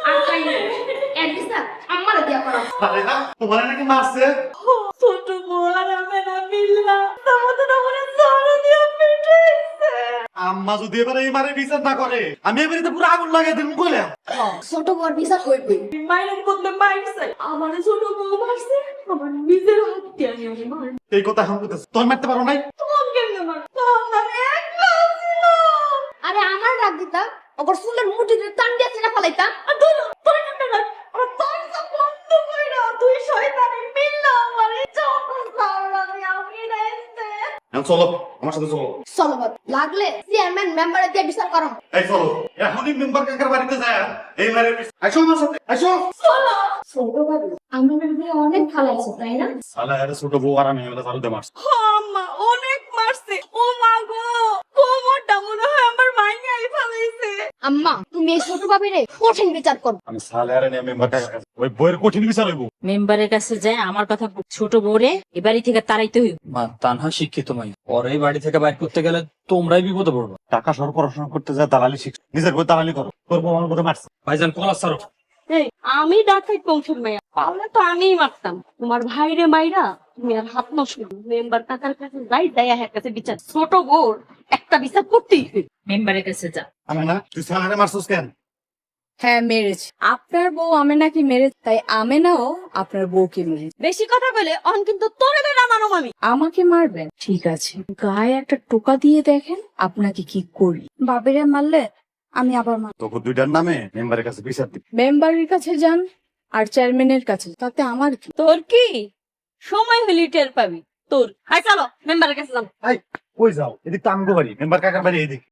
আর তাই না এর বিচার আমার দিয়া করা। আরে না তোমার নাকি মারছে? ছোট বউ আর আমি না মিললা তোমাদের উপরে জড়ো দিয়ে পিটাইছে। আম্মা যদি এবারে এই মারে বিচার না করে আমি এবারে তো পুরো আগুন লাগাই দিন কইলা। ছোট বড় বিচার হইবে। মায়ের বদলে মাইরছে, আমার ছোট বউ মারছে, আমার নিজের হাত দিয়ে আমি মার। এই কথা এখন কইতেছ তোর মারতে পারো নাই? তোমার কেমনে মার? আমি একলা ছিলাম। আরে আমার রাগ দিতা ওর চুলের মুঠি দিয়ে টান দিয়ে ছেড়ে ফেলাইতা। আর তুই তোর কেমনে রাখ? আমার দরজা বন্ধ কইরা তুই শয়তানি মিললা আমারে যখন সারানি আমি রাইতে। এখন চলো আমার সাথে চলো। চলো বাদ লাগলে চেয়ারম্যান মেম্বারে দিয়ে বিচার করো। এই চলো এখনই মেম্বার কাকার বাড়িতে যায় এই মারে আইসো আমার সাথে আইসো। চলো। ছোট বাবু আমার মেয়ে অনেক ভালো আছে তাই না? শালা এর ছোট বউ আর আমি হলো চালু দে মারছে। আম্মা অনেক মারছে। ও মা গো, কোমরটা মনে হয় আমার ভাঙাই ফেলাইছে। আম্মা তুমি এই ছোট বাবিরে কঠিন বিচার করো। আমি শালা এর নিয়ে মেম্বার কাকার কাছে ওই বইয়ের কঠিন বিচার হইব। মেম্বারের কাছে যায় আমার কথা ছোট বউরে এ বাড়ি থেকে তাড়াইতে হইব। মা তানহা শিক্ষিত মাই, ওর এই বাড়ি থেকে বাইর করতে গেলে তোমরাই বিপদে পড়বে। টাকা সর পড়াশোনা করতে যায় দালালি শিখ নিজের বই দালালি করো তোর বউ আমার বউরে মারছে। ভাইজান কলা সারো। এই আমি ডাকাইত বংশের মেয়ে, পারলে তো আমিই মারতাম। তোমার ভাইরে মাইরা তুমি আর হাত নষ্ট মেম্বার কাকার কাছে যাই দেয়া হ্যাঁ কাছে বিচার। ছোট বোর একটা বিচার করতেই হবে। মেম্বারের কাছে যা। আমি না তুই শালারে মারছিস কেন? হ্যাঁ মেরেছে। আপনার বউ আমেনাকে মেরেছে, তাই আমেনাও আপনার বউকে মেরেছে। বেশি কথা বলে অন কিন্তু তোরে বেড়া মানো আমি। আমাকে মারবেন? ঠিক আছে, গায়ে একটা টোকা দিয়ে দেখেন আপনাকে কি করি। বাবেরে মারলে আমি আবার মার। তোকে দুইটার নামে মেম্বারের কাছে বিচার দিবি। মেম্বারের কাছে যান আর চেয়ারম্যানের কাছে, তাতে আমার কি? তোর কি সময় হলি টের পাবি তোর। হাই চলো মেম্বারের কাছে যাম। এই কই যাও? এদিক তো আমগো বাড়ি মেম্বার কাকার বাড়ি এদিক।